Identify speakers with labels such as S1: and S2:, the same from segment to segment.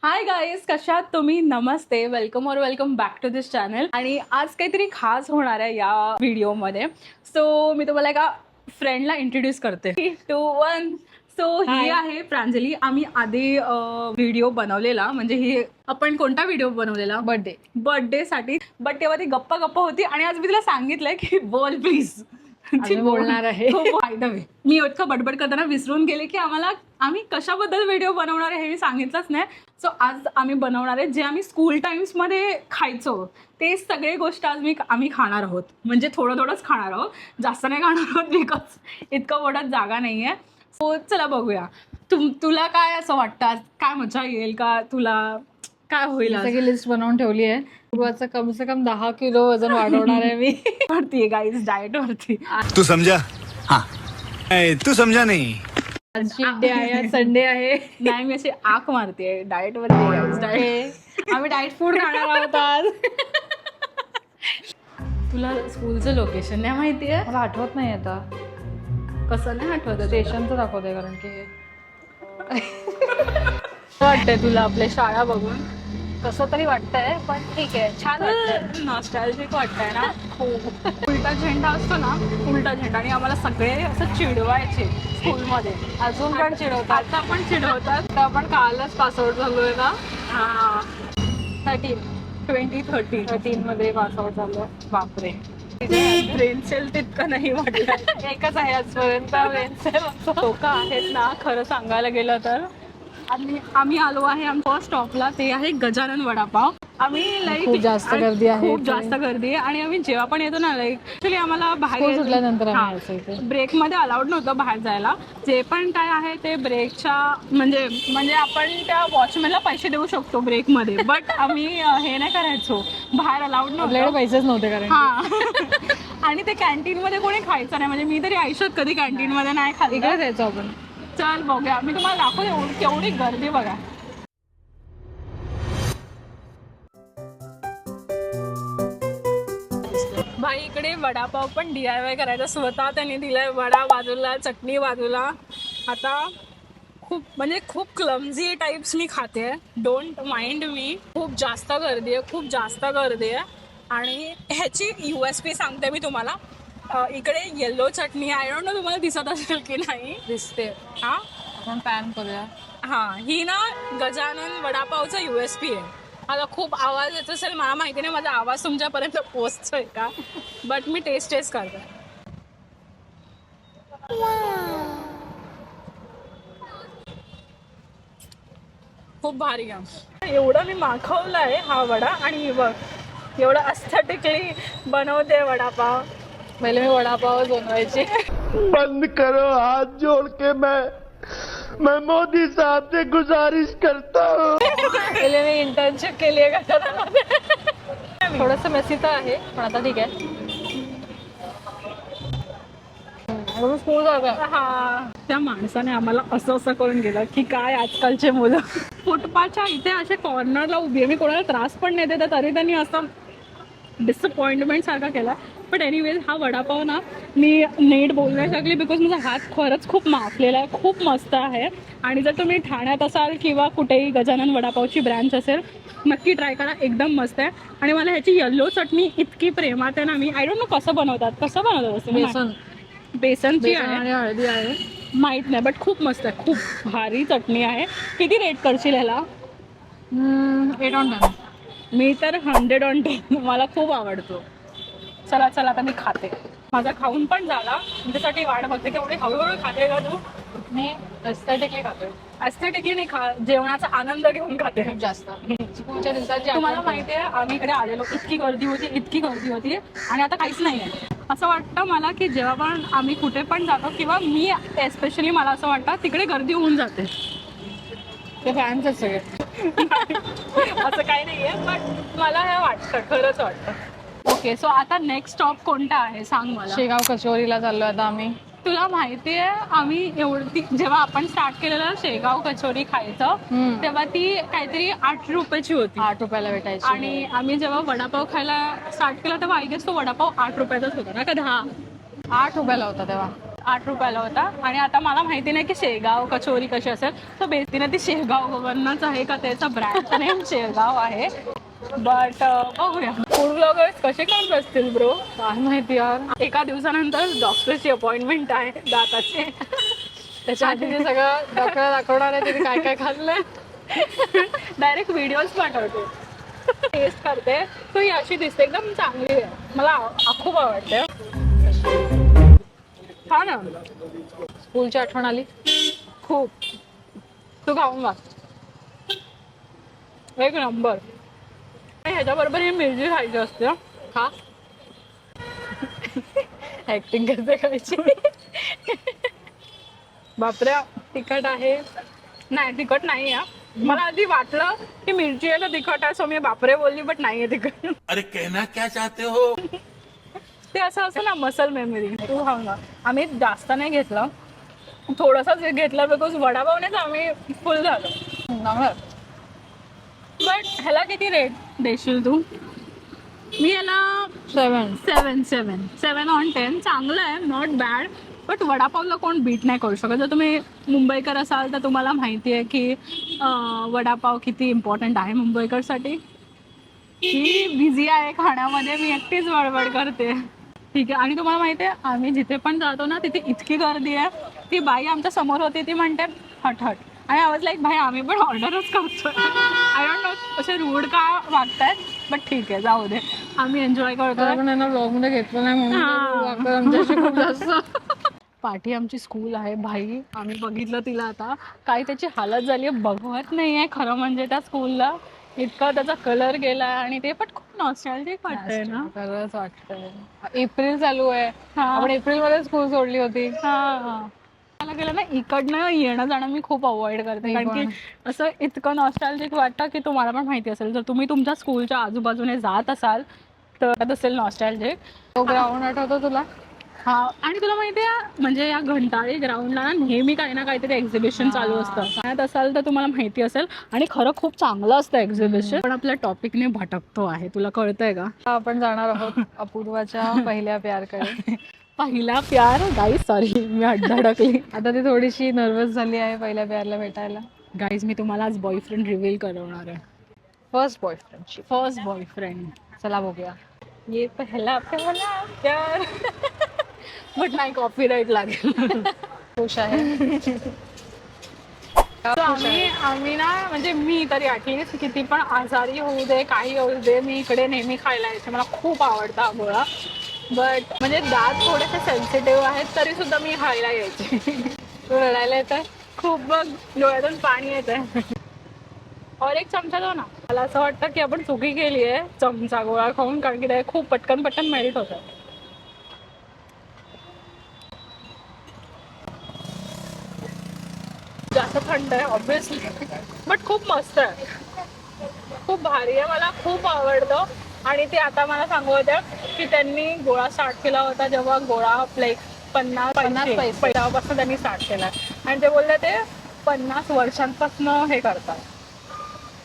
S1: हाय guys, कशात तुम्ही? नमस्ते, welcome back to this channel. आणि आज काहीतरी खास होणार आहे या व्हिडिओमध्ये. सो मी तुम्हाला एका फ्रेंडला इंट्रोड्यूस करते. 3, 2, 1. सो ही आहे प्रांजली. आम्ही आधी व्हिडिओ बनवलेला, म्हणजे ही आपण कोणता व्हिडिओ बनवलेला? बर्थडेसाठी. बट तेव्हा ती गप्पा होती आणि आज मी तिला सांगितलंय की बोल प्लीज.
S2: ती बोलणार आहे.
S1: मी इतकं बडबड करताना विसरून गेले की आम्ही कशाबद्दल व्हिडिओ बनवणार आहे हे मी सांगितलंच नाही. सो आज आम्ही बनवणार आहे जे आम्ही स्कूल टाइम्समध्ये खायचो ते सगळे गोष्ट आज आम्ही खाणार आहोत. म्हणजे थोडंच खाणार आहोत, जास्त नाही खाणार आहोत बिकॉज इतकं पोटात जागा नाही आहे. सो चला बघूया. तुला काय असं वाटतं, आज काय मजा येईल का? तुला काय होईल?
S2: सगळी लिस्ट बनवून ठेवली आहे. पूर्वाचं कम से कम 10 किलो वजन वाढवणार आहे मी.
S1: वरती गाईज, डाएट वरती.
S3: तू समझा? हाँ. तू समझा नहीं.
S2: आज चीट डे आहे, संडे आहे.
S1: नाही, मी अशी आक मारते डाएट वरती. डाएट
S2: आम्ही डाएट फूड खाणार आहोत आज.
S1: तुला स्कूलचं लोकेशन नाही माहिती आहे?
S2: मला आठवत नाही आता.
S1: कसं नाही आठवत?
S2: स्टेशनचं दाखवते कारण की
S1: वाटतंय तुला आपल्या शाळा बघून?
S2: कसं तरी वाटतंय, पण ठीक आहे, छान वाटतंय.
S1: नॉस्टॅल्जिक वाटतंय ना खूप. उलटा झेंडा असतो ना, उलटा झेंडा, आणि आम्हाला सगळे असं चिडवायचे स्कूलमध्ये.
S2: अजून पण चिडवतात.
S1: आता पण चिडवतात.
S2: तर आपण कालच पासआउट झालोय ना.
S1: 2013
S2: मध्ये पासआउट झालो.
S1: बापरे. ब्रेन सेल तितकं नाही वाटलं.
S2: एकच आहे आजपर्यंत ब्रेन सेल.
S1: लोक आहेत ना, खरं सांगायला गेलं तर. आणि आम्ही आलो आहे आमच्या स्टॉपला, ते आहे गजानन वडापाव. आम्ही लाईक
S2: खूप जास्त गर्दी आहे.
S1: खूप जास्त गर्दी आहे. आणि आम्ही जेव्हा पण येतो ना, लाईक ऍक्च्युली आम्हाला बाहेर
S2: सुटल्यानंतर
S1: ब्रेकमध्ये अलाउड नव्हतं बाहेर जायला. जे पण काय आहे ते ब्रेकच्या म्हणजे आपण त्या वॉचमॅनला पैसे देऊ शकतो ब्रेकमध्ये, बट आम्ही हे नाही करायचो, बाहेर अलाउड नव्हतं.
S2: पैसेच नव्हते कारण.
S1: हा. आणि ते कॅन्टीनमध्ये कोणी खायचं नाही, म्हणजे मी तरी आयुष्यात कधी कॅन्टीनमध्ये नाही खाल्लं.
S2: इकडे जायचो आपण.
S1: चल बघूया, मी तुम्हाला दाखवते केवढी गर्दी बघा. भाई इकडे वडापाव पण DIY करायचा स्वतः त्यांनी दिलाय. वडा बाजूला, चटणी बाजूला. आता खूप क्लमझी टाइप्स मी खाते, डोंट माइंड मी. खूप जास्त गर्दी आहे. आणि ह्याची USP सांगते मी तुम्हाला. इकडे yellow chutney, I don't know तुम्हाला दिसत असेल की नाही.
S2: दिसते.
S1: हा,
S2: आपण पॅन करूया.
S1: हा, ही ना गजानन वडापावचा USP आहे. आता खूप आवाज येत असेल, मला माहिती नाही माझा आवाज तुमच्यापर्यंत पोहोचतोय का, बट मी टेस्ट करते. खूप भारी आहे. एवढं मी माखवलंय हा वडा, आणि बघ एवढं अस्थेटिकली बनवते वडापाव.
S2: पहिले मी वडापाव बनवायचे.
S4: बंद करो, हाथ जोड़ के मैं मोदी साहब से गुजारिश करता हूँ.
S2: पहिले मी इंटर्नशिप केली आहे का. थोडंसं मेसी तर आहे, पण आता ठीक आहे. स्कूल
S1: हा, त्या माणसाने आम्हाला असं करून गेलं की काय आजकालचे मुलं. फुटपाथच्या इथे अशा कॉर्नरला उभी आहे, मी कोणाला त्रास पण नाही देते, तरी त्यांनी असं डिसअपॉइंटमेंट सारखा केला. बट एनिवेज हा वडापाव ना मी नीट बोलण्यास लागली बिकॉज माझा हात खरंच खूप माफलेला आहे. खूप मस्त आहे. आणि जर तुम्ही ठाण्यात असाल किंवा कुठेही गजानन वडापावची ब्रँच असेल, नक्की ट्राय करा, एकदम मस्त आहे. आणि मला ह्याची येल्लो चटणी इतकी प्रेमात आहे ना, मी आय डोंट नो कसं बनवतात असं. बेसनची
S2: आणि हळदी आहे,
S1: माहीत नाही, बट खूप मस्त आहे. खूप भारी चटणी आहे. किती रेट करशील ह्याला?
S2: 8 on 10.
S1: मी तर 100 on 10. मला खूप आवडतो. चला आता मी खाते. माझा खाऊन पण झाला, त्यासाठी वाट बघते की एवढे हळूहळू खाते का तू?
S2: मी एस्थेटिकली खातोय.
S1: एस्थेटिकली नाही खा, जेवणाचा आनंद घेऊन खाते
S2: खूप जास्त. स्कूलच्या दिवसाची
S1: तुम्हाला माहिती आहे, आम्ही इकडे आलेलो, इतकी गर्दी होती आणि आता काहीच नाही आहे. असं वाटतं मला की जेव्हा पण आम्ही कुठे पण जातो, किंवा मी एस्पेशली, मला असं वाटतं तिकडे गर्दी होऊन जाते.
S2: ते फॅन्सच सगळे.
S1: असं काही नाही आहे, पण मला हे वाटतं, खरंच वाटतं. ओके, सो आता नेक्स्ट स्टॉप कोणता आहे सांग मला.
S2: शेगाव कचोरीला चाललो आता आम्ही.
S1: तुला माहिती आहे, आम्ही जेव्हा आपण स्टार्ट केलेलं शेगाव कचोरी खायचं, तेव्हा ती काहीतरी 8 रुपयाची होती.
S2: 8 रुपयाला भेटायची.
S1: आणि आम्ही जेव्हा वडापाव खायला स्टार्ट केला तेव्हा आय गेस तो वडापाव 8 रुपयाचाच होता ना, का 10?
S2: 8 रुपयाला होता तेव्हा.
S1: 8 रुपयाला होता. आणि आता मला माहिती नाही की शेगाव कचोरी कशी असेल, तर बेसिकली ती शेगाव वरनच आहे का त्याचा ब्रँडचं नेम शेगाव आहे. बट बघूया
S2: फूड ब्लॉगर्स कसे करत असतील ब्रो, काय माहिती यार.
S1: एका दिवसानंतर डॉक्टरची अपॉइंटमेंट आहे दाताची.
S2: त्याच्या आधी ते सगळं डॉक्टरला दाखवणार आहे तिने काय काय खाल्लंय.
S1: डायरेक्ट व्हिडिओज पाठवते, टेस्ट करते. तो ही अशी दिसते एकदम चांगली आहे, मला खूप आवडते. हा ना,
S2: स्कूलची आठवण आली.
S1: खूप. तू खाऊन बघ, एक नंबर. ह्याच्याबरोबर ही मिरची खायची असते.
S2: खा. ऍक्टिंग करते खायची.
S1: बापरे तिखट आहे. नाही तिखट नाही आहे. मला आधी वाटलं की मिरची आहे ना तिखट आहे, सो मी बापरे बोलली, बट नाही आहे तिखट.
S3: अरे कहना क्या चाहते हो?
S1: ते असं असतं ना मसल मेमरी. तू खाऊन बघ. आम्ही जास्त नाही घेतलं, थोडंसंच घेतलं बिकॉज वडापावनेच आम्ही फुल झालो. बट ह्याला किती रेट देशील तू? मी याला 7 on 10. चांगलं आहे, नॉट बॅड. बट वडापावला कोण बीट नाही करू शकत. जर तुम्ही मुंबईकर असाल तर तुम्हाला माहिती आहे की वडापाव किती इम्पॉर्टंट आहे मुंबईकरसाठी. ही बिझी आहे खाण्यामध्ये, मी एकटीच बडबड करते. ठीक आहे. आणि तुम्हाला माहिती आहे आम्ही जिथे पण जातो ना तिथे इतकी गर्दी आहे. ती बाई आमच्या समोर होती, ती म्हणते हट हट. आणि आवाज लाईक भाई आम्ही पण ऑर्डरच करतोय. आय डोंट नो असे रूड का वागतायत, बट ठीक आहे जाऊ दे, आम्ही एन्जॉय करतोय.
S2: पण यांना ब्लॉग मध्ये घेतलं नाही म्हणून आमच्याशी खूप जास्त.
S1: पाठी आमची स्कूल आहे भाई, आम्ही बघितलं तिला आता काय त्याची हालत झाली आहे, बघवत नाही आहे खरं म्हणजे त्या स्कूलला. इतका त्याचा कलर गेला आणि ते पण खूप नॉस्टॅल्जिक वाटतंय ना.
S2: खरंच वाटतंय. एप्रिल चालू आहे,
S1: हा.
S2: आपण एप्रिल मध्ये स्कूल सोडली होती.
S1: हा मला गेलं ना इकडनं येणं जाणं मी खूप अवॉइड करते, कारण की असं इतकं नॉस्टॅल्जिक वाटतं की तुम्हाला पण माहिती असेल जर तुम्ही तुमच्या स्कूलच्या आजूबाजूने जात असाल तर असेल नॉस्टॅल्जिक.
S2: तो ग्राउंड आठवतो तुला?
S1: हा. आणि तुला माहिती आहे म्हणजे या घंटाळी ग्राउंडला ना नेहमी काही ना काहीतरी एक्झिबिशन चालू असतं. पाहत असाल तर तुम्हाला माहिती असेल. आणि खरं खूप चांगलं असतं एक्झिबिशन. पण आपल्या टॉपिकने भटकतो आहे, तुला कळतंय का?
S2: आपण जाणार आहोत अपूर्वाच्या पहिल्या प्यारकडे.
S1: पहिला प्यार गाईज, सॉरी मी धडकली.
S2: आता ती थोडीशी नर्वस झाली आहे पहिल्या प्यारला भेटायला.
S1: गाईज मी तुम्हाला आज बॉयफ्रेंड रिव्हील करवणार आहे.
S2: फर्स्ट बॉयफ्रेंडची.
S1: First boyfriend.
S2: चला बघूया.
S1: ये पहला प्यार. बट नाही कॉपीराईट लागेल.
S2: खुश आहे.
S1: So आम्ही ना म्हणजे मी तरी ॲटलिस्ट किती पण आजारी होऊ दे काही होऊ दे मी इकडे नेहमी खायला यायचे. मला खूप आवडतं हा गोळा. बट म्हणजे दात थोडेसे सेन्सिटिव्ह आहेत तरी सुद्धा मी खायला यायचे.
S2: तू रडायला येत आहे?
S1: खूप बघ डोळ्यातून पाणी येत आहे. और एक चमचा दो ना. मला असं वाटतं की आपण चुकी केली आहे चमचा गोळा खाऊन, कारण की ते खूप पटकन मेल्ट होतं. जास्त थंड आहे ऑब्विसली, बट खूप मस्त आहे, खूप भारी आहे, मला खूप आवडतं. आणि ते आता मला सांगू होत्या की त्यांनी गोळा स्टार्ट केला होता जेव्हा गोळा लाईक 50 पैसे तेव्हापासून त्यांनी स्टार्ट केला. आणि ते बोलले ते 50 वर्षांपासून हे करतात.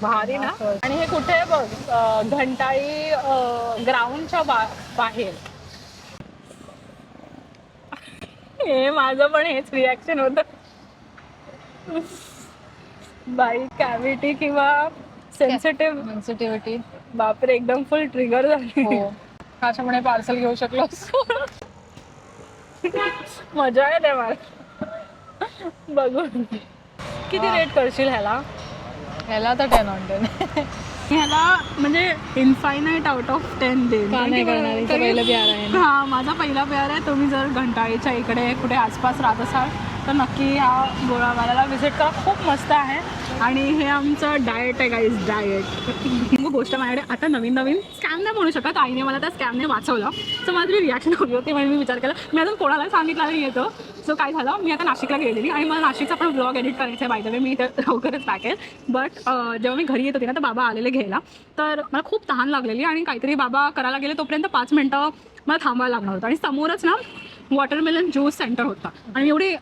S1: भारी ना. आणि हे कुठे आहे बघ, घंटाळी ग्राउंडच्या बाहेर. हे माझं पण हेच रिॲक्शन होतं. बाई कॅव्हिटी किंवा
S2: सेन्सिटिव्हिटी
S1: बापरे एकदम फुल ट्रिगर झाली.
S2: हो. त्याच्यामुळे पार्सल घेऊ शकलो.
S1: मजा येते मला बघून. किती रेट करशील ह्याला?
S2: ह्याला तर 10 on 10.
S1: ह्याला म्हणजे इनफायनाईट आउट ऑफ 10 देईन.
S2: का नाही करणार? हिचा पहिला प्यार आहे ना.
S1: हा माझा पहिला प्यार आहे. तुम्ही जर घंटाळीच्या इकडे कुठे आसपास राहत असाल तर नक्की ह्या गोळावाल्याला व्हिजिट करा, खूप मस्त आहे. आणि हे आमचं डाएट आहे गाईज, डाएट. गोष्ट माझ्याकडे आता नवीन स्कॅम नाही म्हणू शकत, आईने मला त्या स्कॅमने वाचवलं. सो माझी रिॲक्शन होती होती म्हणून मी विचार केला. मी अजून कोणाला सांगितलं नाही येतो. सो काय झालं, मी आता नाशिकला गेलेली आणि मला नाशिकचा पण ब्लॉग एडिट करायचा आहे. बाय द वे मी इथे लवकरच टाकेल. बट जेव्हा मी घरी येत होती ना तर बाबा आलेले घ्यायला. तर मला खूप तहान लागलेली आणि काहीतरी बाबा करायला गेले तोपर्यंत 5 मिनटं मला थांबायला लागणार होतं. आणि समोरच ना वॉटरमेलन ज्यूस सेंटर होता आणि एवढी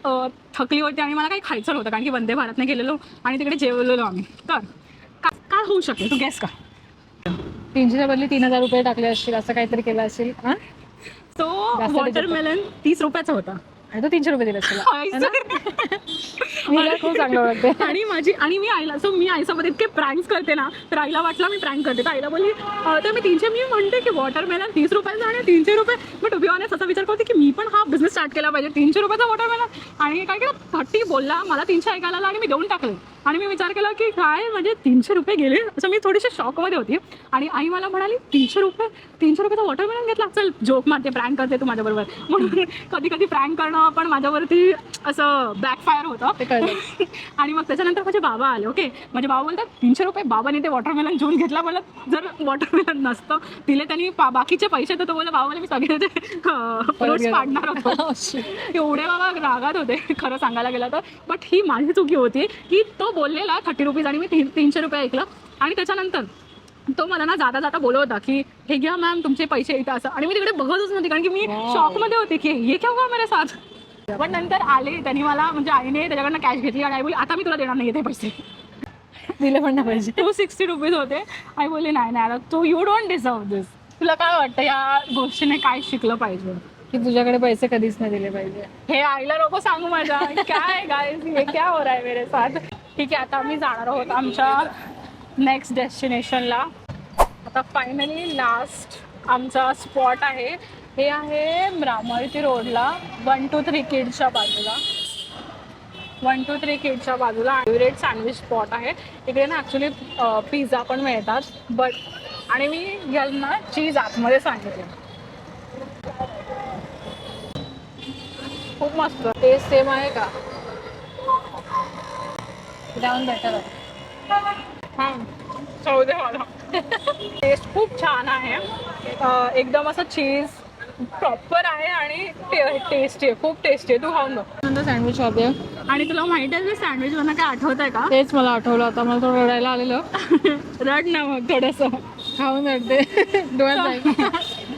S1: थकली होती आणि मला काही खायचं नव्हतं कारण की वंदे भारतने गेलेलो आणि तिकडे जेवलेलो आम्ही. तर काय होऊ शकेल तू गॅस का?
S2: 300च्या बदली 3000 रुपये टाकले असतील, असं काहीतरी केलं असेल.
S1: तो वॉटरमेलन 30 रुपयाचा होता
S2: आणि तो 300 रुपये दिले तुला. मला खूप चांगलं वाटतं.
S1: आणि मी आईला मी आईसोबत इतके प्रँक्स करते ना, तर आईला वाटलं मी प्रँक करते, तर आईला बोलली तर मी 300 मी म्हणते की वॉटरमेलन 30 रुपयाचा आणि 300 रुपये. बट टू बी ऑनेस्ट असा विचार करते की मी पण हा बिझनेस स्टार्ट केला पाहिजे. 300 रुपयाचा वॉटरमेलन आणि काय केलं 30 बोलला, मला 300 ऐकायला आला आणि मी देऊन टाकले. आणि मी विचार केला की काय म्हणजे 300 रुपये गेले, असं मी थोडीशी शॉकमध्ये होती. आणि आई मला म्हणाली 300 रुपयाचा वॉटरमेलन घेतला, चल जोक मारते प्रँक करते तू माझ्याबरोबर. म्हणून कधी कधी प्रँक करणं पण माझ्यावरती असं बॅकफायर होतं.
S2: ते कळलं.
S1: आणि मग त्याच्यानंतर माझे बाबा आले. ओके, माझे बाबा बोलतात 300 रुपये बाबाने ते वॉटरमेलन घेऊन घेतला. मला जर वॉटरमेलन नसतं दिले त्यांनी बाकीचे पैसे, तर तो बोला बाबाला मी सगळे ते फ्रुट्स पाडणार होतो. एवढे बाबा रागात होते खरं सांगायला गेलं तर. बट ही माझी चुकी होती की तो बोललेला 30 रुपीज आणि मी 300 रुपये ऐकलं. आणि त्याच्यानंतर तो मला ना जाता जाता बोलत होता की हे घ्या मॅम तुमचे पैसे इथं असं. आणि मी तिकडे बघतच नव्हती कारण की मी शॉकमध्ये होते की हे क्या हुआ मेरे साथ. पण नंतर आले त्यांनी मला म्हणजे आईने त्याच्याकडनं कॅश घेतली आणि आई बोलली आता मी तुला देणार नाही ते पैसे.
S2: दिले पण नाही पाहिजे.
S1: 260 रुपीज होते. आई बोलली नाही आता तू यू डोंट डिझर्व दिस. तुला काय वाटतं या गोष्टीने काय शिकलं पाहिजे
S2: की तुझ्याकडे पैसे कधीच नाही दिले पाहिजे.
S1: हे आईला नको सांगू माझ्या. काय गाईज हे क्या हो रहा है मेरे साथ. ठीक आहे, आता आम्ही जाणार आहोत आमच्या नेक्स्ट डेस्टिनेशनला. आता फायनली लास्ट आमचा स्पॉट आहे. हे आहे रामोळी रोडला 123 किड्सच्या बाजूला. 123 किड्सच्या बाजूला फेवरेट सँडविच स्पॉट आहे. इकडे ना ॲक्च्युली पिझ्झा पण मिळतात. बट आणि मी यांना चीज आतमध्ये सांगितलं. खूप मस्त.
S2: टेस्ट सेम आहे का? जाऊन बेटर आहे.
S1: हां चौदे मला टेस्ट खूप छान आहे. एकदम असं चीज प्रॉपर आहे आणि टेस्टी आहे, खूप टेस्टी आहे. तू खाऊन बघ.
S2: नंतर सँडविच हवे.
S1: आणि तुला माहिती आहे सँडविच मला काय आठवत आहे का?
S2: तेच मला आठवलं. आता मला थोडं रडायला आलेलं.
S1: रड ना मग थोडंसं.
S2: खाऊन रडते डोळ्यात जाईल.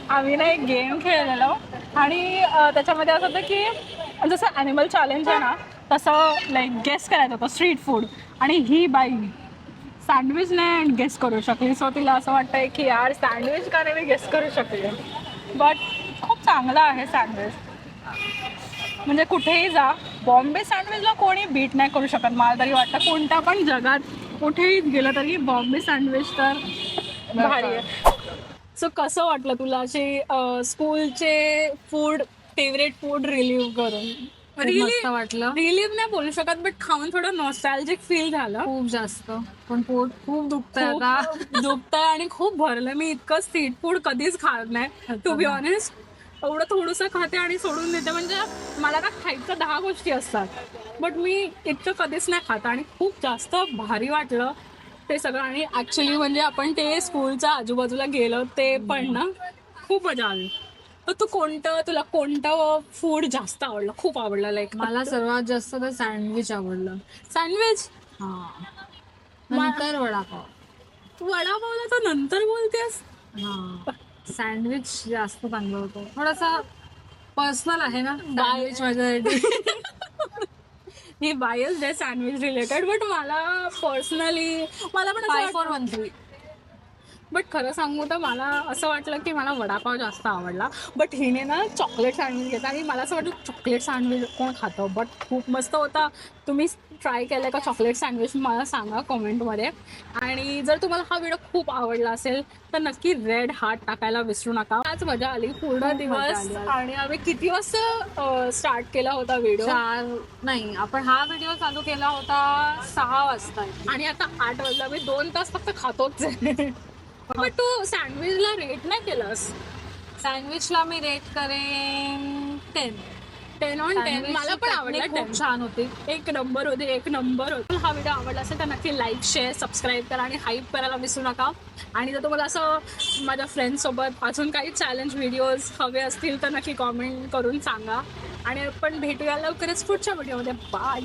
S1: आम्ही ना एक गेम खेळलेलो आणि त्याच्यामध्ये असं होतं की जसं ॲनिमल चॅलेंज आहे ना तसं लाईक गेस करायचं होतं स्ट्रीट फूड. आणि ही बाई सँडविच नाही गेस करू शकली. सो तिला असं वाटतंय की यार सँडविच का नाही मी गेस करू शकले. बट खूप चांगलं आहे सँडविच. म्हणजे कुठेही जा बॉम्बे सँडविचला कोणी बीट नाही करू शकत मला तरी वाटतं. कोणत्या पण जगात कुठेही गेलं तरी बॉम्बे सँडविच तर भारी आहे. सो कसं वाटलं तुला असे स्कूलचे फूड फेवरेट फूड रिलीव्ह करून?
S2: मस्त वाटलं.
S1: रिलीव्ह नाही बोलू शकत बट खाऊन थोडं नॉस्टॅल्जिक फील झालं.
S2: खूप जास्त. पण पोट खूप दुखतंय आता.
S1: दुखतंय आणि खूप भरलं. मी इतकं स्ट्रीट फूड कधीच खात नाही टू बी ऑनेस्ट. एवढं थोडंसं खाते आणि सोडून देते. म्हणजे मला ना खायचं 10 गोष्टी असतात बट मी इतकं कधीच नाही खात. आणि खूप जास्त भारी वाटलं ते सगळं. आणि ॲक्च्युली म्हणजे आपण ते स्कूलच्या आजूबाजूला गेलो ते पण ना खूप मजा आली. तर तुला कोणतं फूड जास्त आवडलं? खूप आवडलं लाईक?
S2: मला सर्वात जास्त तर सँडविच आवडलं.
S1: सँडविच.
S2: हा. नंतर वडापाव.
S1: वडापावला तर नंतर बोलतेस.
S2: हा. सँडविच जास्त चांगलं होतं. थोडासा पर्सनल आहे ना सँडविच माझ्यासाठी.
S1: ही बायस आहे सँडविच रिलेटेड. बट मला पर्सनली मला पण
S2: 5413.
S1: बट खरं सांगू तर मला असं वाटलं की मला वडापाव जास्त आवडला. बट हिने ना चॉकलेट सँडविच घेतला आणि मला असं वाटलं चॉकलेट सँडविच कोण खातं. बट खूप मस्त होता. तुम्ही ट्राय केलं का चॉकलेट सँडविच मला सांगा कॉमेंटमध्ये. आणि जर तुम्हाला हा व्हिडिओ खूप आवडला असेल तर नक्की रेड हार्ट टाकायला विसरू नका. आज मजा आली पूर्ण दिवस. आणि आम्ही किती वाजता स्टार्ट केला होता व्हिडिओ?
S2: 4 नाही, आपण हा व्हिडिओ चालू केला होता 6 वाजता
S1: आणि आता 8 वाजला. मी 2 तास फक्त खातोच. पण तू सँडविचला रेट नाही केलंस?
S2: सँडविचला मी रेट करेन 10 on 10.
S1: मला पण आवडला.
S2: खूप छान होती.
S1: एक नंबर होते. हा व्हिडिओ आवडला असेल तर नक्की लाईक शेअर सबस्क्राईब करा आणि हाईप करायला विसरू नका. आणि जर तुम्हाला असं माझ्या फ्रेंड्ससोबत अजून काही चॅलेंज व्हिडिओज हवे असतील तर नक्की कॉमेंट करून सांगा. आणि आपण भेटूया लवकरच पुढच्या व्हिडिओमध्ये. बाय.